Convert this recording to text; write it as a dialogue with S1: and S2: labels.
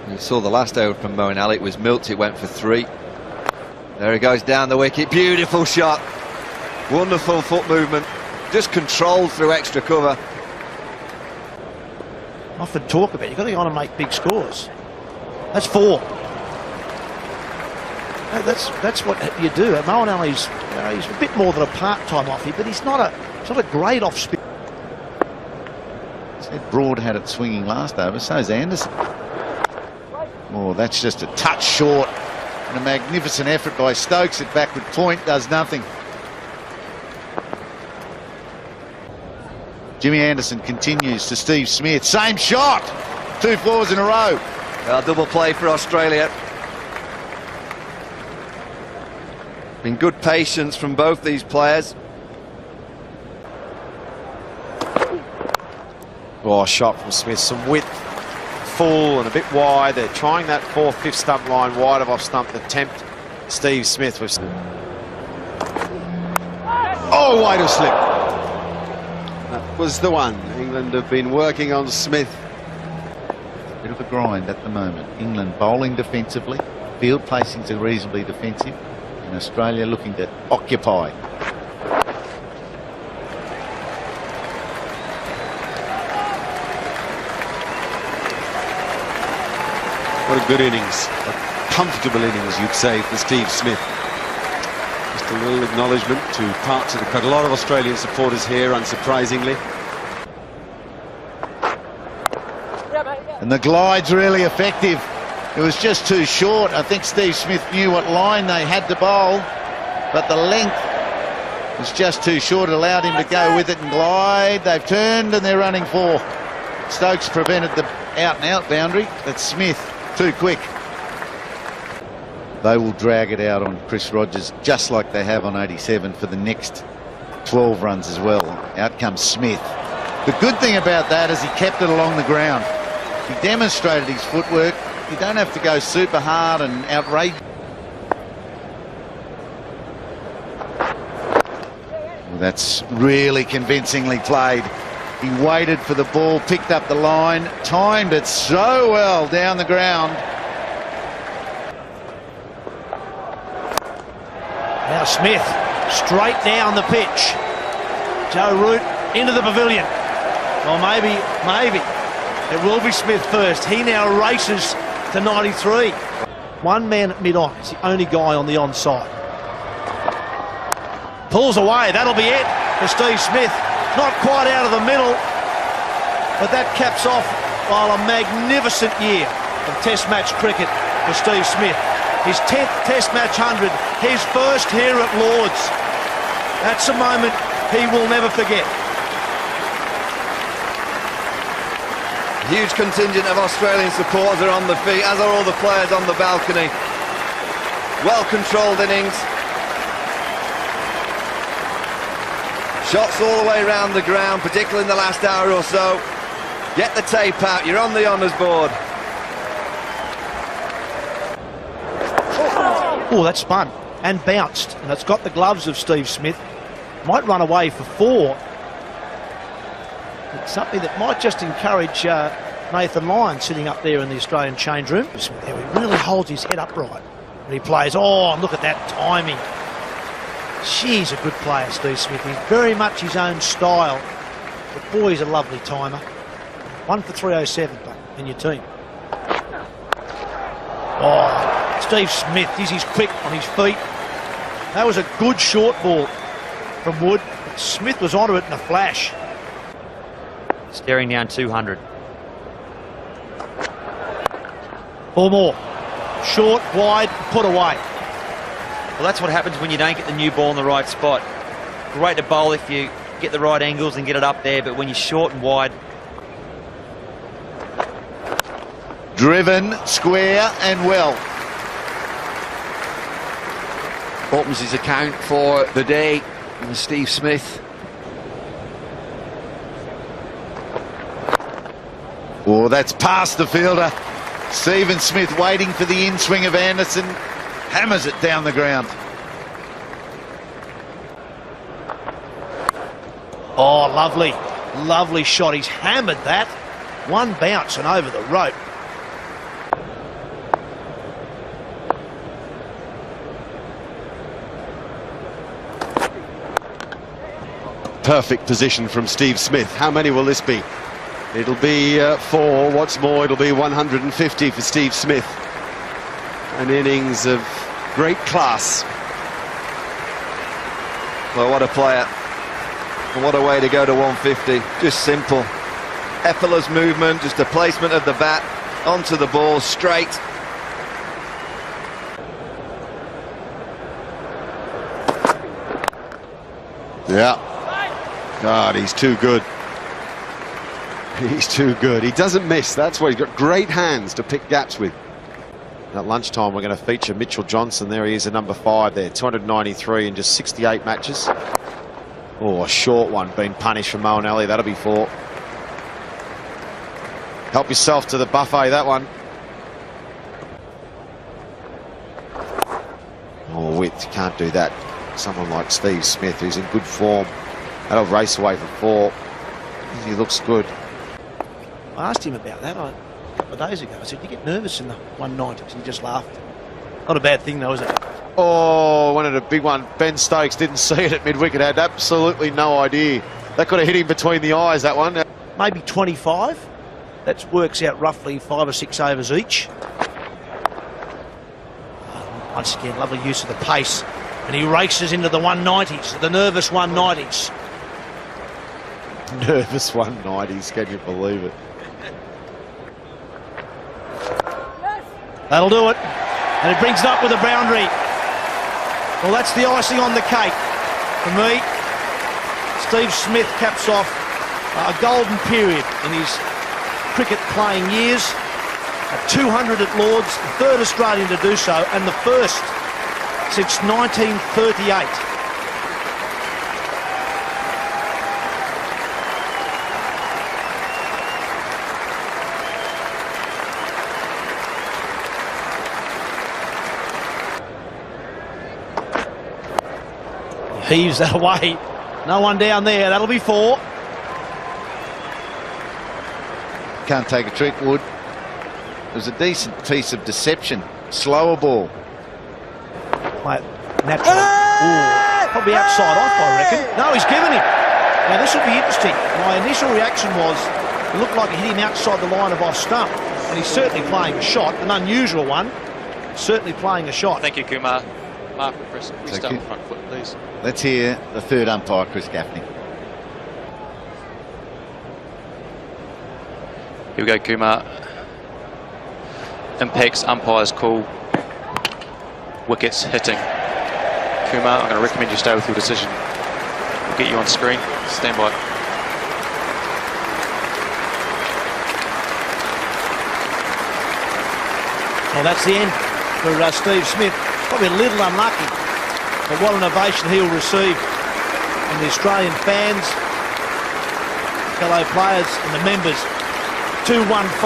S1: You saw the last over from Moeen Ali. It was Milt. It went for 3. There he goes down the wicket. Beautiful shot. Wonderful foot movement. Just controlled through extra cover.
S2: Often talk about it. You've got to go on and make big scores. That's 4. No, that's what you do. Moeen Ali's, he's a bit more than a part-time offie, but he's not a great off-spin.
S3: Said Broad had it swinging last over, so's Anderson. Oh, that's just a touch short. And a magnificent effort by Stokes at backward point does nothing. Jimmy Anderson continues to Steve Smith. Same shot! 2 fours in a row.
S1: Double play for Australia. Been good patience from both these players.
S4: Oh, shot from Smith. Some width, full and a bit wide. They're trying that 4th, 5th stump line wide of off stump to tempt Steve Smith with. Oh, wide of slip. That was the one. England have been working on Smith.
S3: Bit of a grind at the moment. England bowling defensively. Field placings are reasonably defensive. And Australia looking to occupy.
S4: What a good innings. A comfortable innings, you'd say, for Steve Smith. Just a little acknowledgement to parts of the crowd. A lot of Australian supporters here, unsurprisingly.
S3: And the glide's really effective. It was just too short. I think Steve Smith knew what line they had to bowl, but the length was just too short. It allowed him to go with it and glide. They've turned and they're running 4. Stokes prevented the out-and-out boundary. That's Smith. Too quick. They will drag it out on Chris Rogers just like they have on 87 for the next 12 runs as well. Out comes Smith. The good thing about that is he kept it along the ground. He demonstrated his footwork. You don't have to go super hard and outrageous. Well, that's really convincingly played. He waited for the ball, picked up the line, timed it so well down the ground.
S2: Now Smith, straight down the pitch. Joe Root into the pavilion. Or maybe it will be Smith first. He now races to 93. One man at mid-on. He's the only guy on the onside. Pulls away. That'll be it for Steve Smith. Not quite out of the middle, but that caps off a magnificent year of Test match cricket for Steve Smith. His 10th Test match 100, his first here at Lord's. That's a moment he will never forget.
S1: Huge contingent of Australian supporters are on the feet, as are all the players on the balcony. Well-controlled innings. Shots all the way around the ground, particularly in the last hour or so. Get the tape out, you're on the honours board.
S2: Oh, that's spun and bounced, and it's got the gloves of Steve Smith. Might run away for 4. It's something that might just encourage Nathan Lyon sitting up there in the Australian change room. He really holds his head upright when he plays. Oh, and look at that timing. She's a good player, Steve Smith. He's very much his own style. But boy, he's a lovely timer. 1 for 307 in your team. Oh, Steve Smith, he's quick on his feet. That was a good short ball from Wood. Smith was onto it in a flash.
S5: Staring down 200.
S2: 4 more. Short, wide, put away.
S5: Well, that's what happens when you don't get the new ball in the right spot. Great to bowl if you get the right angles and get it up there, but when you're short and wide.
S3: Driven, square and well.
S1: Opens his account for the day, and Steve Smith.
S3: Oh, that's past the fielder. Stephen Smith waiting for the in-swing of Anderson. Hammers it down the ground.
S2: Oh, lovely. Lovely shot. He's hammered that. One bounce and over the rope.
S4: perfect position from Steve Smith. How many will this be? It'll be 4. What's more, it'll be 150 for Steve Smith. An innings of great class.
S1: Well, what a player. And what a way to go to 150. Just simple. Effortless movement, just a placement of the bat onto the ball, straight.
S3: Yeah.
S4: God, he's too good. He's too good. He doesn't miss. That's why he's got great hands to pick gaps with.
S6: At lunchtime, we're going to feature Mitchell Johnson. There he is, at number 5 there. 293 in just 68 matches. Oh, a short one being punished from Moeen. That'll be 4. Help yourself to the buffet, that one. Oh, width, can't do that. Someone like Steve Smith, who's in good form. That'll race away for 4. He looks good.
S2: I asked him about that a couple of days ago. I said, "You get nervous in the 190s?" And he just laughed. Not a bad thing though, is it?
S6: Oh, wanted a big one. Ben Stokes didn't see it at mid-wicket. Had absolutely no idea. That could have hit him between the eyes, that one.
S2: Maybe 25. That works out roughly 5 or 6 overs each. Once again, lovely use of the pace. And he races into the 190s, the nervous 190s.
S6: Nervous 190s, can you believe it?
S2: That'll do it. And it brings it up with a boundary. Well, that's the icing on the cake. For me, Steve Smith caps off a golden period in his cricket playing years. At 200 at Lords, the 3rd Australian to do so, and the first since 1938. He heaves that away. No one down there. That'll be 4.
S3: Can't take a trick, Wood. It was a decent piece of deception. Slower ball.
S2: Natural. Ooh, probably outside off, I reckon. No, he's given him. Now, this will be interesting. My initial reaction was it looked like it hit him outside the line of off stump. And he's certainly playing a shot, an unusual one. Certainly playing a shot.
S7: Thank you, Kumar. Mark, restart on the front foot, please.
S3: Let's hear the 3rd umpire, Chris Gaffney.
S7: Here we go, Kumar. Impacts, umpires call. Wickets hitting. Kumar, I'm going to recommend you stay with your decision. We'll get you on screen. Stand by.
S2: Well, that's the end for Steve Smith. Probably a little unlucky, but what an ovation he'll receive from the Australian fans, fellow players and the members. 2-1-5.